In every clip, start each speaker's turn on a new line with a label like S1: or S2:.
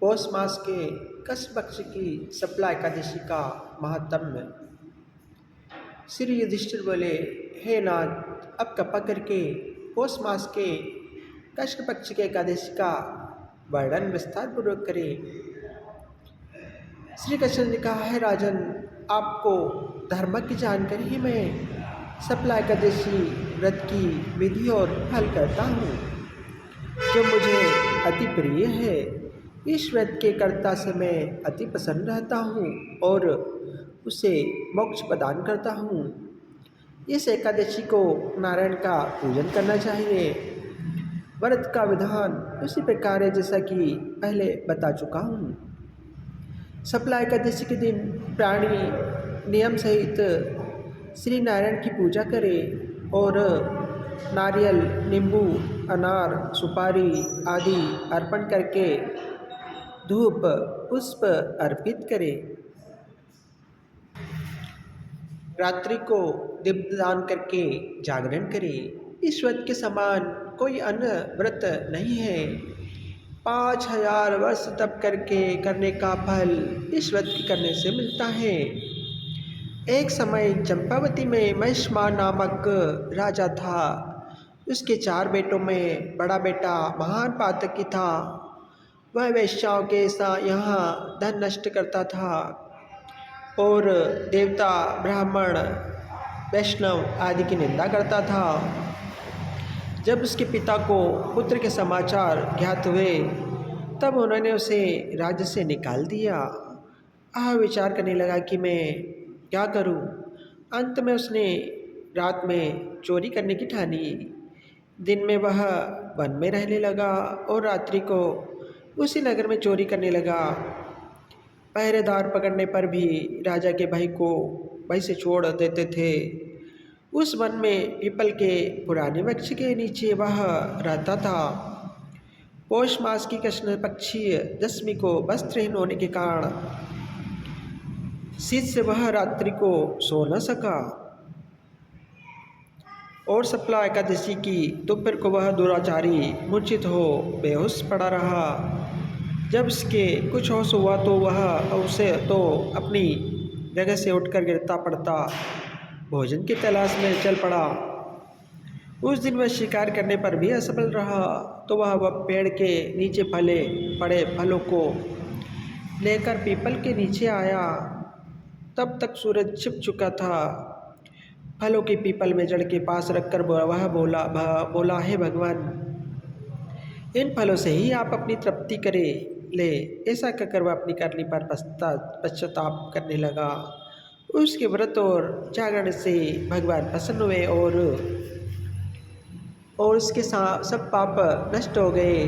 S1: पौष मास के कृष्ण पक्ष की शुक्ला एकादशी का महात्म्य। श्री युधिष्ठिर बोले, हे नाथ, अब कृपा करके पौष मास के कृष्ण पक्ष के एकादशी का वर्णन विस्तार पूर्वक करें। श्री कृष्ण ने कहा, है राजन, आपको धर्म की जानकारी ही मैं शुक्ला एकादशी व्रत की विधि और फल करता हूँ, जो मुझे अति प्रिय है। इस व्रत के कर्ता से मैं अति प्रसन्न रहता हूँ और उसे मोक्ष प्रदान करता हूँ। इस एकादशी को नारायण का पूजन करना चाहिए। व्रत का विधान उसी प्रकार है जैसा कि पहले बता चुका हूँ। शुक्ला एकादशी के दिन प्राणी नियम सहित श्री नारायण की पूजा करे और नारियल, नींबू, अनार, सुपारी आदि अर्पण करके धूप पुष्प अर्पित करे। रात्रि को दीपदान करके जागरण करे। इस व्रत के समान कोई अन्य व्रत नहीं है। 5000 वर्ष तप करके करने का फल इस व्रत के करने से मिलता है। एक समय चंपावती में महिष्मा नामक राजा था। उसके 4 बेटों में बड़ा बेटा महान पातकी था। वह वेश्याओं के साथ यहाँ धन नष्ट करता था और देवता, ब्राह्मण, वैष्णव आदि की निंदा करता था। जब उसके पिता को पुत्र के समाचार ज्ञात हुए, तब उन्होंने उसे राज्य से निकाल दिया। विचार करने लगा कि मैं क्या करूं। अंत में उसने रात में चोरी करने की ठानी। दिन में वह वन में रहने लगा और रात्रि को उसी नगर में चोरी करने लगा। पहरेदार पकड़ने पर भी राजा के भाई से छोड़ देते थे। उस वन में पीपल के पुराने वृक्ष के नीचे वह रहता था। पौष मास की कृष्ण पक्षीय दशमी को वस्त्रहीन होने के कारण शीत से वह रात्रि को सो न सका और शुक्ला एकादशी की दोपहर को वह दुराचारी मूर्छित हो बेहोश पड़ा रहा। जब उसके कुछ होश हुआ तो वह उसे तो अपनी जगह से उठकर गिरता पड़ता भोजन की तलाश में चल पड़ा। उस दिन वह शिकार करने पर भी असफल रहा, तो वह पेड़ के नीचे पड़े फलों को लेकर पीपल के नीचे आया। तब तक सूरज छिप चुका था। फलों की पीपल में जड़ के पास रखकर वह बोला, हे भगवान, इन फलों से ही आप अपनी तृप्ति करे ले। ऐसा कहकर वह अपनी करनी पर पश्चाताप करने लगा। उसके व्रत और जागरण से भगवान प्रसन्न हुए और उसके सब पाप नष्ट हो गए।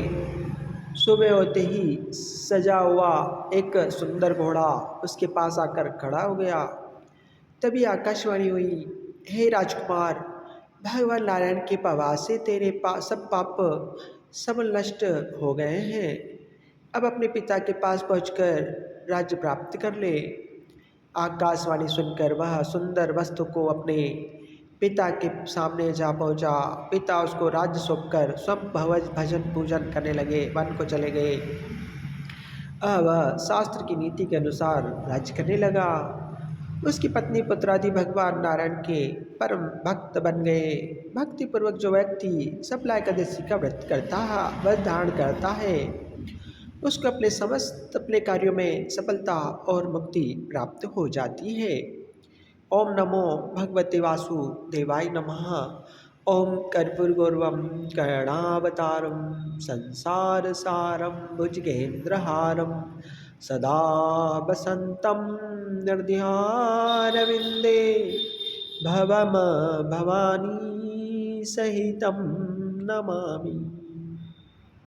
S1: सुबह होते ही सजा हुआ एक सुंदर घोड़ा उसके पास आकर खड़ा हो गया। तभी आकाशवाणी हुई, हे राजकुमार, भगवान नारायण के प्रभाव से तेरे सब पाप सबल नष्ट हो गए हैं। अब अपने पिता के पास पहुंचकर राज्य प्राप्त कर ले। आकाशवाणी सुनकर वह सुंदर वस्तु को अपने पिता के सामने जा पहुंचा। पिता उसको राज्य सौंपकर सब भजन पूजन करने लगे, वन को चले गए। वह शास्त्र की नीति के अनुसार राज्य करने लगा। उसकी पत्नी पुत्रादि भगवान नारायण के परम भक्त बन गए। भक्ति पूर्वक जो व्यक्ति शुक्ला एकादशी का व्रत करता है, व्रत धारण करता है, उसको अपने कार्यों में सफलता और मुक्ति प्राप्त हो जाती है। ओम नमो भगवते वासुदेवाय नमः। ओम कर्पूरगौरवं करुणावतारं संसार सारं भुजगेन्द्रहारं सदा वसन्तं हृदयारविन्दे भवम भवानी सहितं नमामि।